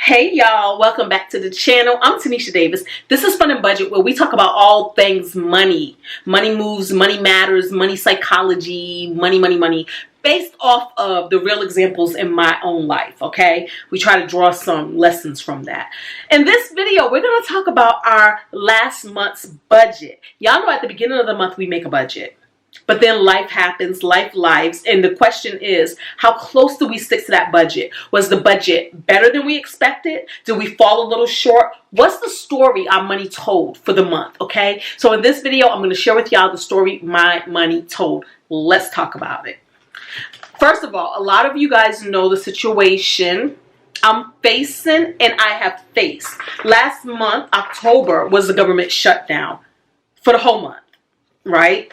Hey y'all, welcome back to the channel. I'm Tinesha Davis. This is Fun and Budget, where we talk about all things money. Money moves, money matters, money psychology, money, based off of the real examples in my own life, okay? We try to draw some lessons from that. In this video, we're going to talk about our last month's budget. Y'all know at the beginning of the month, we make a budget. But then life happens, life lives, and the question is, how close do we stick to that budget? Was the budget better than we expected? Did we fall a little short? What's the story our money told for the month, okay? So in this video, I'm going to share with y'all the story my money told. Let's talk about it. First of all, a lot of you guys know the situation I'm facing and I have faced. Last month, October, was the government shutdown for the whole month, right?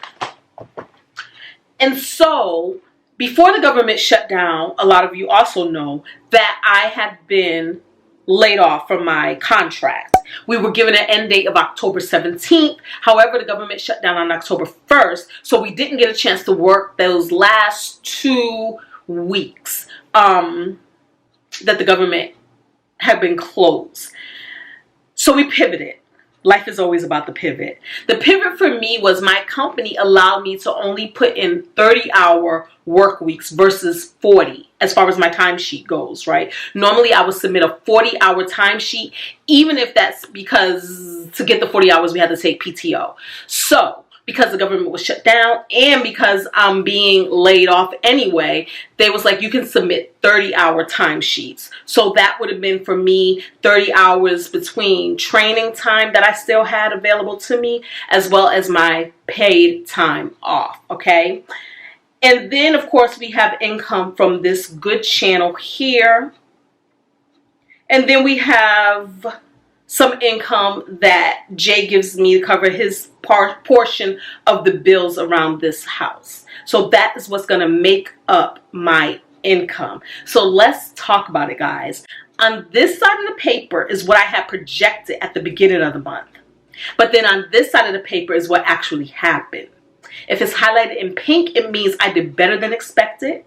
And so, before the government shut down, a lot of you also know that I had been laid off from my contract. We were given an end date of October 17th. However, the government shut down on October 1st, so we didn't get a chance to work those last 2 weeks that the government had been closed. So we pivoted. Life is always about the pivot. The pivot for me was my company allowed me to only put in 30-hour work weeks versus 40 as far as my timesheet goes, right? Normally, I would submit a 40-hour timesheet, even if that's because to get the 40 hours, we had to take PTO. So, because the government was shut down and because I'm being laid off anyway, they was like, you can submit 30-hour timesheets. So that would have been for me 30 hours between training time that I still had available to me, as well as my paid time off, okay? And then, of course, we have income from this good channel here. And then we have some income that Jay gives me to cover his portion of the bills around this house. So that is what's going to make up my income. So let's talk about it, guys. On this side of the paper is what I had projected at the beginning of the month. But then on this side of the paper is what actually happened. If it's highlighted in pink, it means I did better than expected.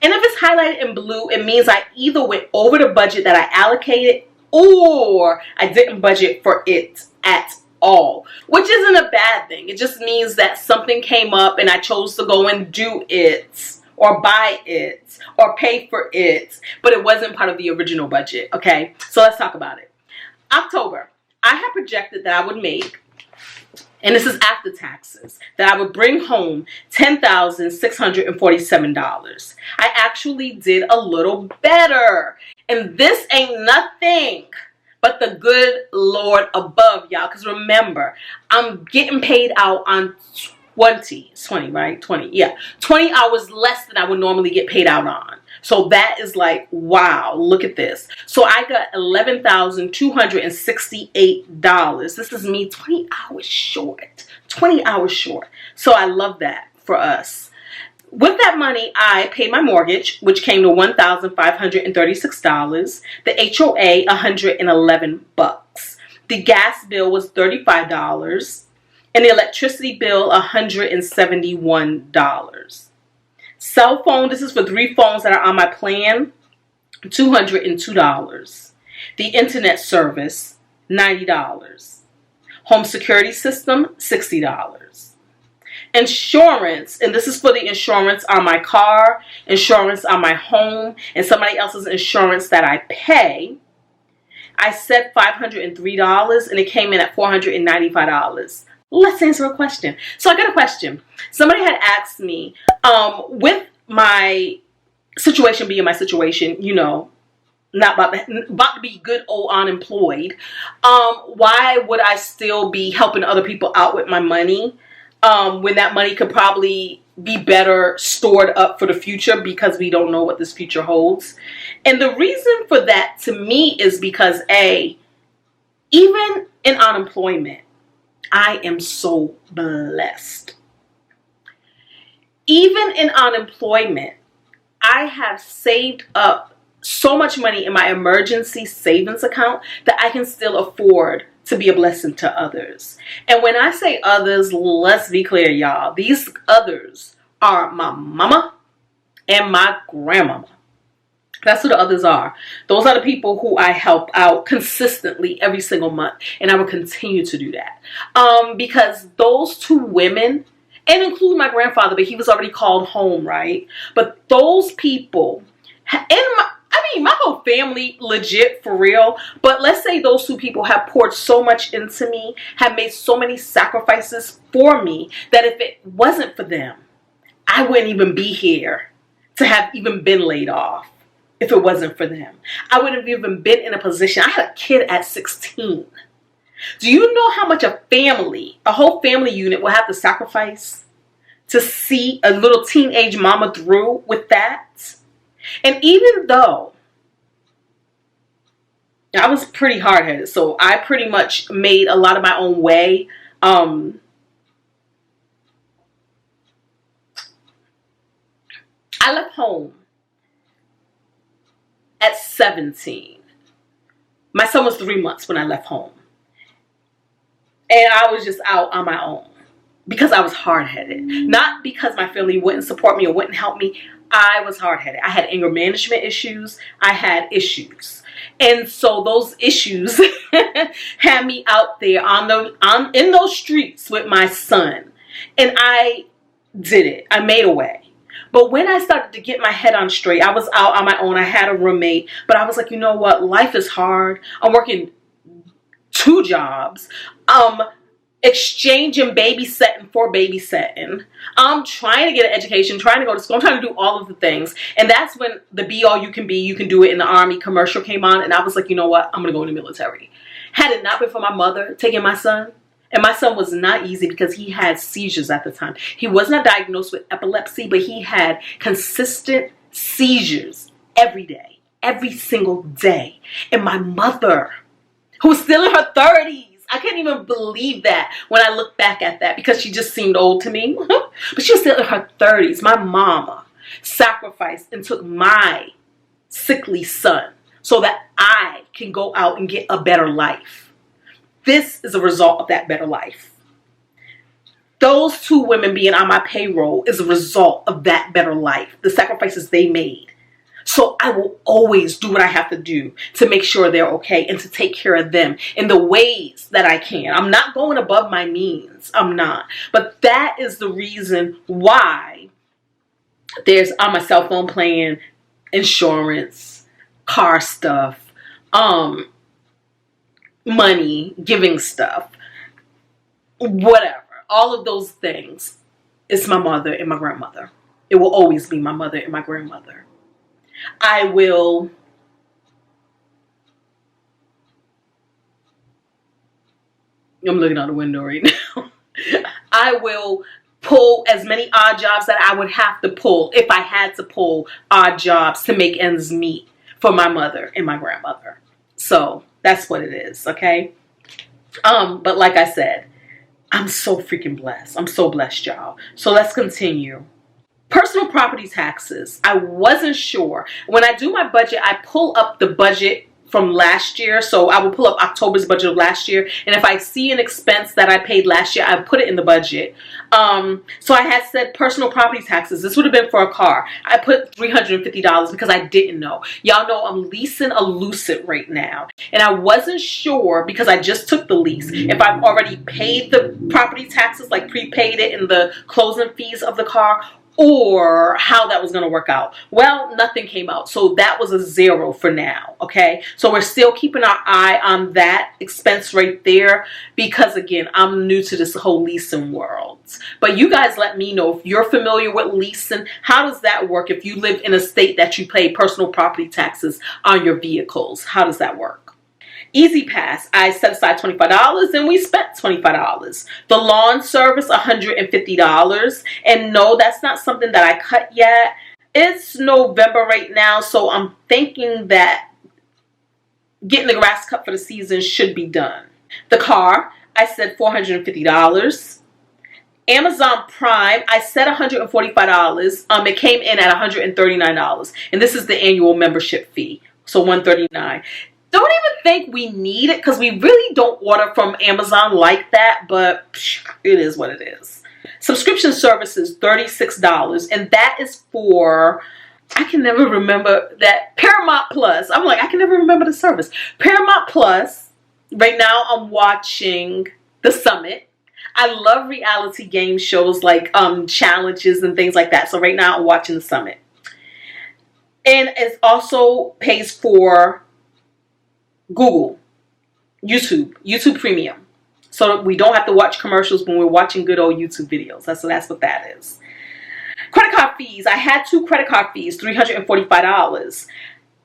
And if it's highlighted in blue, it means I either went over the budget that I allocated or I didn't budget for it at all, which isn't a bad thing. It just means that something came up and I chose to go and do it or buy it or pay for it, but it wasn't part of the original budget, okay? So let's talk about it. October, I had projected that I would make, and this is after taxes, that I would bring home $10,647. I actually did a little better. And this ain't nothing but the good Lord above, y'all. Because remember, I'm getting paid out on 20 hours less than I would normally get paid out on. So that is like, wow, look at this. So I got $11,268. This is me 20 hours short. 20 hours short. So I love that for us. With that money, I paid my mortgage, which came to $1,536. The HOA, $111. The gas bill was $35. And the electricity bill, $171. Cell phone, this is for 3 phones that are on my plan, $202. The internet service, $90. Home security system, $60. Insurance, and this is for the insurance on my car, insurance on my home, and somebody else's insurance that I pay. I said $503 and it came in at $495. Let's answer a question. So I got a question. Somebody had asked me, with my situation being my situation, you know, not about to be good old unemployed, why would I still be helping other people out with my money when that money could probably be better stored up for the future, because we don't know what this future holds? And the reason for that to me is because even in unemployment, I am so blessed. Even in unemployment, I have saved up so much money in my emergency savings account that I can still afford to be a blessing to others. And when I say others, let's be clear, y'all. These others are my mama and my grandmama. That's who the others are. Those are the people who I help out consistently every single month. And I will continue to do that. Because those two women, and include my grandfather, but he was already called home, right? But those people, my whole family, legit, for real. But let's say those two people have poured so much into me, have made so many sacrifices for me, that if it wasn't for them, I wouldn't even be here to have even been laid off. If it wasn't for them, I wouldn't have even been in a position. I had a kid at 16. Do you know how much a whole family unit will have to sacrifice to see a little teenage mama through with that? And even though I was pretty hard-headed, so I pretty much made a lot of my own way. I left home at 17. My son was 3 months when I left home. And I was just out on my own because I was hard-headed. Not because my family wouldn't support me or wouldn't help me. I was hard-headed. I had anger management issues. I had issues. And so those issues had me out there in those streets with my son. And I did it. I made a way. But when I started to get my head on straight, I was out on my own. I had a roommate. But I was like, you know what? Life is hard. I'm working 2 jobs. Exchanging babysitting for babysitting. I'm trying to get an education, trying to go to school. I'm trying to do all of the things. And that's when the be all you can be, you can do it in the Army commercial came on. And I was like, you know what? I'm going to go in the military. Had it not been for my mother taking my son, and my son was not easy because he had seizures at the time. He was not diagnosed with epilepsy, but he had consistent seizures every day, every single day. And my mother, who was still in her 30s, I can't even believe that when I look back at that because she just seemed old to me. But she was still in her 30s. My mama sacrificed and took my sickly son so that I can go out and get a better life. This is a result of that better life. Those 2 women being on my payroll is a result of that better life, the sacrifices they made. So I will always do what I have to do to make sure they're okay and to take care of them in the ways that I can. I'm not going above my means. I'm not. But that is the reason why there's on my cell phone playing insurance, car stuff, money, giving stuff, whatever. All of those things. It's my mother and my grandmother. It will always be my mother and my grandmother. I'm looking out the window right now. I will pull as many odd jobs that I would have to pull if I had to pull odd jobs to make ends meet for my mother and my grandmother. So that's what it is, okay? But like I said, I'm so freaking blessed. I'm so blessed, y'all. So let's continue. Personal property taxes. I wasn't sure. When I do my budget, I pull up the budget from last year. So I will pull up October's budget of last year. And if I see an expense that I paid last year, I put it in the budget. So I had said personal property taxes. This would have been for a car. I put $350 because I didn't know. Y'all know I'm leasing a Lucid right now. And I wasn't sure because I just took the lease. If I've already paid the property taxes, like prepaid it in the closing fees of the car, or how that was going to work out. Well, nothing came out. So that was a 0 for now. Okay. So we're still keeping our eye on that expense right there because, again, I'm new to this whole leasing world. But you guys let me know if you're familiar with leasing. How does that work if you live in a state that you pay personal property taxes on your vehicles? How does that work? Easy Pass, I set aside $25 and we spent $25. The lawn service, $150. And no, that's not something that I cut yet. It's November right now, so I'm thinking that getting the grass cut for the season should be done. The car, I said $450. Amazon Prime, I said $145. It came in at $139. And this is the annual membership fee, so $139. Don't even think we need it because we really don't order from Amazon like that, but it is what it is. Subscription services, $36, and that is for I can never remember that. Paramount Plus. I'm like, I can never remember the service. Paramount Plus. Right now I'm watching The Summit. I love reality game shows like challenges and things like that. So right now I'm watching The Summit. And it also pays for Google, YouTube Premium. So we don't have to watch commercials when we're watching good old YouTube videos. That's what that is. Credit card fees. I had 2 credit card fees, $345.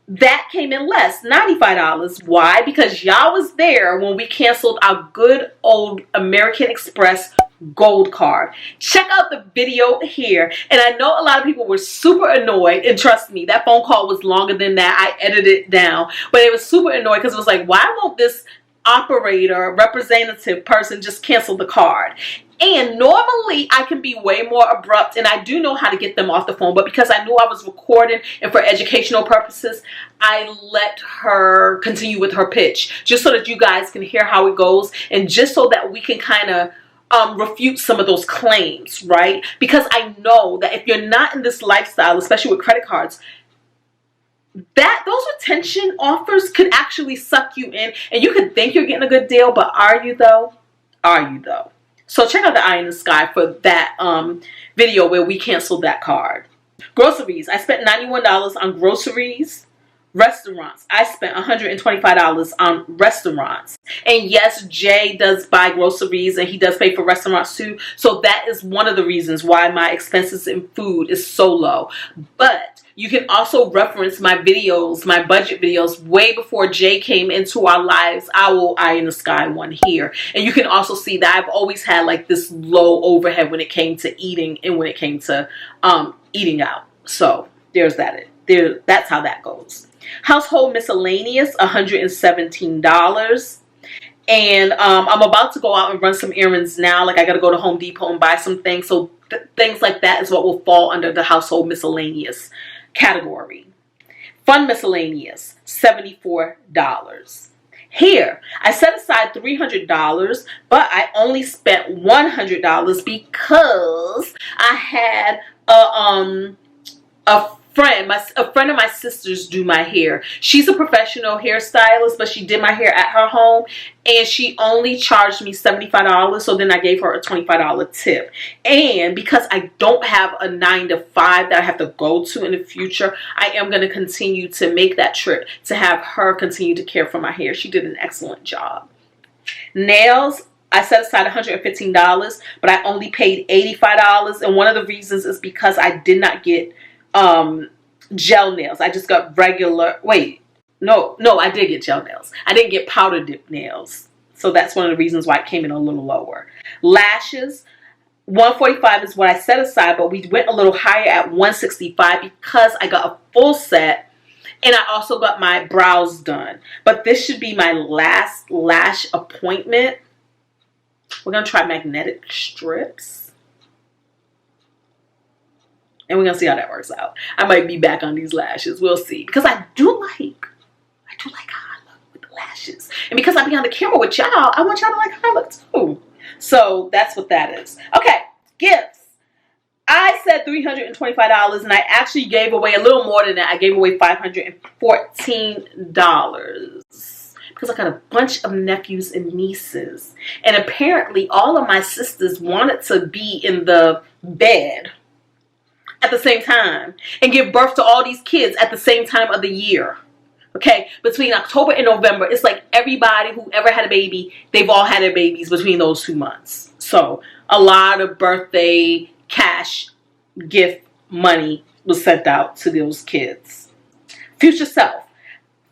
That came in less, $95. Why? Because y'all was there when we canceled our good old American Express Gold card. Check out the video here. And I know a lot of people were super annoyed, and trust me, that phone call was longer than that. I edited it down, but it was super annoyed because it was like, why won't this operator, representative person just cancel the card? And normally I can be way more abrupt, and I do know how to get them off the phone, but because I knew I was recording and for educational purposes, I let her continue with her pitch just so that you guys can hear how it goes, and just so that we can kind of refute some of those claims, right? Because I know that if you're not in this lifestyle, especially with credit cards, that those retention offers could actually suck you in, and you could think you're getting a good deal, but are you though? Are you though? So check out the eye in the sky for that video where we canceled that card. Groceries. I spent $91 on groceries. Restaurants. I spent $125 on restaurants. And yes, Jay does buy groceries and he does pay for restaurants too. So that is one of the reasons why my expenses in food is so low. But you can also reference my videos, my budget videos, way before Jay came into our lives. Our eye in the sky one here. And you can also see that I've always had like this low overhead when it came to eating and when it came to eating out. So there's that. That's how that goes. Household miscellaneous, $117. And I'm about to go out and run some errands now. Like I got to go to Home Depot and buy some things. So things like that is what will fall under the household miscellaneous category. Fun miscellaneous, $74. Here, I set aside $300, but I only spent $100 because I had a friend of my sister's do my hair. She's a professional hairstylist, but she did my hair at her home, and she only charged me $75. So then I gave her a $25 tip. And because I don't have a 9-to-5 that I have to go to in the future, I am going to continue to make that trip to have her continue to care for my hair. She did an excellent job. Nails. I set aside $115, but I only paid $85. And one of the reasons is because I did not get gel nails. I just got regular, I did get gel nails. I didn't get powder dip nails. So that's one of the reasons why it came in a little lower. Lashes, $145 is what I set aside, but we went a little higher at $165 because I got a full set, and I also got my brows done. But this should be my last lash appointment. We're going to try magnetic strips. And we're going to see how that works out. I might be back on these lashes. We'll see. Because I do like how I look with the lashes. And because I be on the camera with y'all, I want y'all to like how I look too. So that's what that is. Okay, gifts. I said $325, and I actually gave away a little more than that. I gave away $514. Because I got a bunch of nephews and nieces. And apparently all of my sisters wanted to be in the bed at the same time and give birth to all these kids at the same time of the year. Okay, between October and November, it's like everybody who ever had a baby, they've all had their babies between those 2 months. So a lot of birthday cash gift money was sent out to those kids. Future self.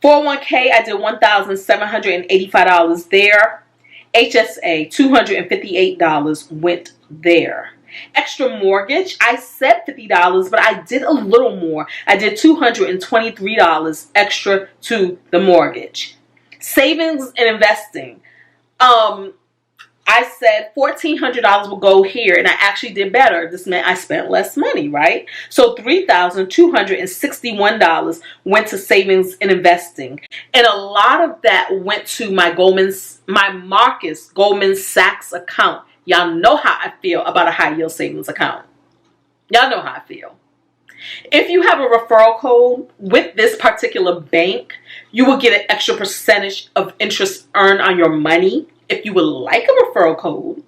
401k, I did $1,785 there. HSA, $258 went there. Extra mortgage, I said $50, but I did a little more. I did $223 extra to the mortgage. Savings and investing. I said $1,400 will go here, and I actually did better. This meant I spent less money, right? So $3,261 went to savings and investing. And a lot of that went to my Marcus Goldman Sachs account. Y'all know how I feel about a high yield savings account. Y'all know how I feel. If you have a referral code with this particular bank, you will get an extra percentage of interest earned on your money. If you would like a referral code,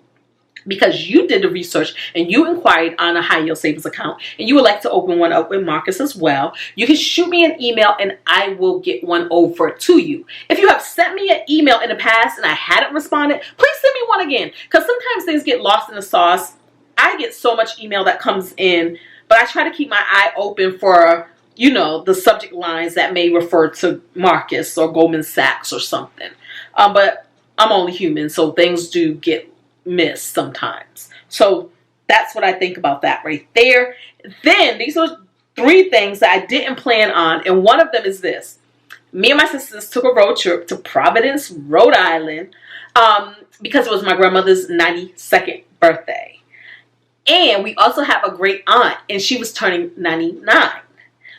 because you did the research and you inquired on a high yield savings account and you would like to open one up with Marcus as well, you can shoot me an email and I will get one over to you. If you have sent me an email in the past and I hadn't responded, please send me one again, because sometimes things get lost in the sauce. I get so much email that comes in, but I try to keep my eye open for, you know, the subject lines that may refer to Marcus or Goldman Sachs or something. But I'm only human, so things do get missed sometimes. So that's what I think about that right there. Then these are 3 things that I didn't plan on, and one of them is this. Me and my sisters took a road trip to Providence, Rhode Island, because it was my grandmother's 92nd birthday. And we also have a great aunt, and she was turning 99.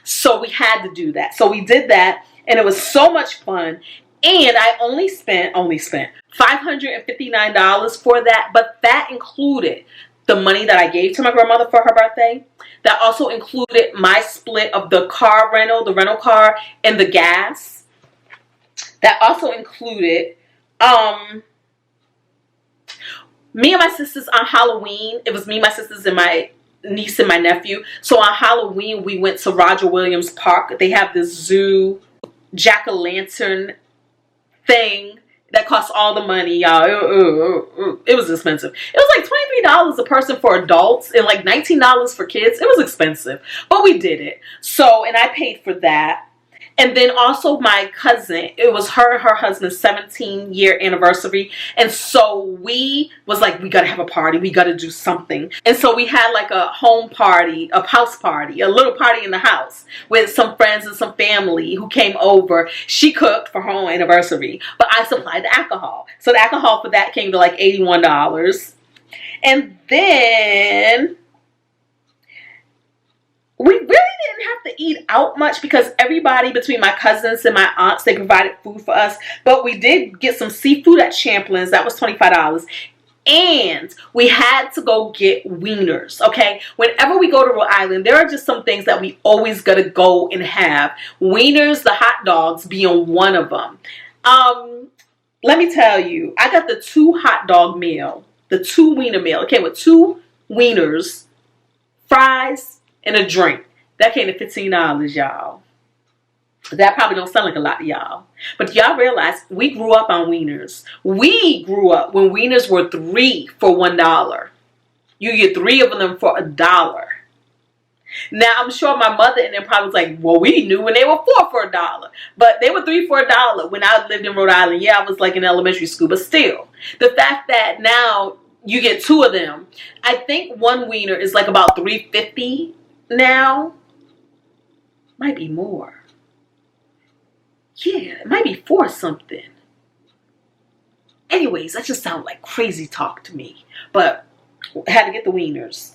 So we had to do that. So we did that, and it was so much fun. And I only spent $559 for that, but that included the money that I gave to my grandmother for her birthday. That also included my split of the car rental, the rental car, and the gas. That also included me and my sisters on Halloween. It was me, my sisters, and my niece and my nephew. So on Halloween, we went to Roger Williams Park. They have this zoo jack-o'-lantern thing that costs all the money, y'all. It was expensive. It was like $23 a person for adults and like $19 for kids. It was expensive, but we did it. So, and I paid for that. And then also my cousin, it was her and her husband's 17-year anniversary. And so we was like, we got to have a party. We got to do something. And so we had like a home party, a house party, a little party in the house with some friends and some family who came over. She cooked for her own anniversary, but I supplied the alcohol. So the alcohol for that came to like $81. And then we really didn't have to eat out much because everybody between my cousins and my aunts, they provided food for us. But we did get some seafood at Champlin's. That was $25. And we had to go get wieners, okay? Whenever we go to Rhode Island, there are just some things that we always got to go and have. Wieners, the hot dogs being one of them. Let me tell you, I got the 2 hot dog meal, the 2 wiener meal. It came with 2 wieners, fries, and a drink. That came to $15, y'all. That probably don't sound like a lot to y'all. But y'all realize we grew up on wieners. We grew up when wieners were 3 for $1. You get 3 of them for $1. Now, I'm sure my mother and them probably was like, well, we knew when they were 4 for $1. But they were 3 for $1 when I lived in Rhode Island. Yeah, I was like in elementary school. But still, the fact that now you get 2 of them, I think one wiener is like about $3.50 now. Might be more. Yeah, it might be 4 something. Anyways, that just sounded like crazy talk to me. But I had to get the wieners.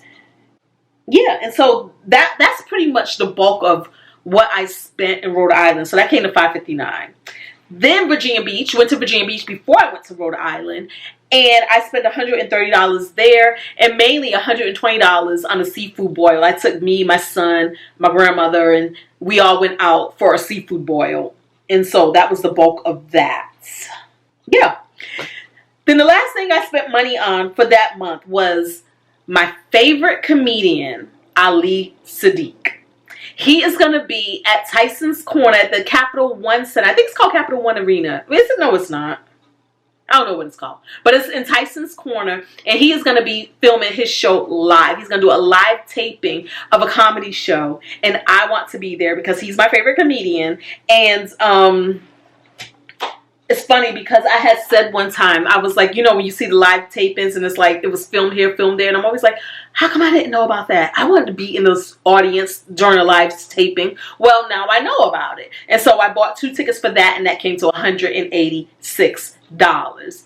Yeah, and so that's pretty much the bulk of what I spent in Rhode Island. So that came to $559. Then Virginia Beach. Went to Virginia Beach before I went to Rhode Island. And I spent $130 there, and mainly $120 on a seafood boil. I took me, my son, my grandmother, and we all went out for a seafood boil. And so that was the bulk of that. Yeah. Then the last thing I spent money on for that month was my favorite comedian, Ali Sadiq. He is going to be at Tyson's Corner at the Capital One Center. I think it's called Capital One Arena. Is it? No, it's not. I don't know what it's called. But it's in Tyson's Corner. And he is going to be filming his show live. He's going to do a live taping of a comedy show. And I want to be there because he's my favorite comedian. And it's funny because I had said one time, I was like, you know, when you see the live tapings and it's like, it was filmed here, filmed there. And I'm always like, how come I didn't know about that? I wanted to be in this audience during a live taping. Well, now I know about it. And so I bought 2 tickets for that, and that came to $186.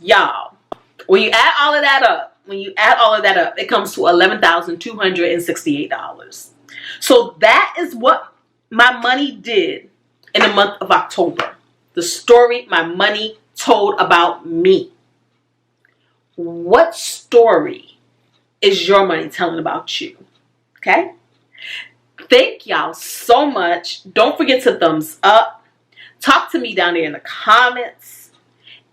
Y'all, when you add all of that up, it comes to $11,268. So that is what my money did in the month of October. The story my money told about me. What story is your money telling about you? Okay? Thank y'all so much. Don't forget to thumbs up. Talk to me down there in the comments.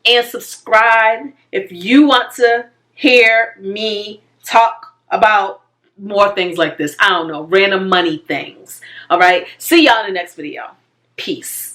And subscribe if you want to hear me talk about more things like this. I don't know, random money things. All right. See y'all in the next video. Peace.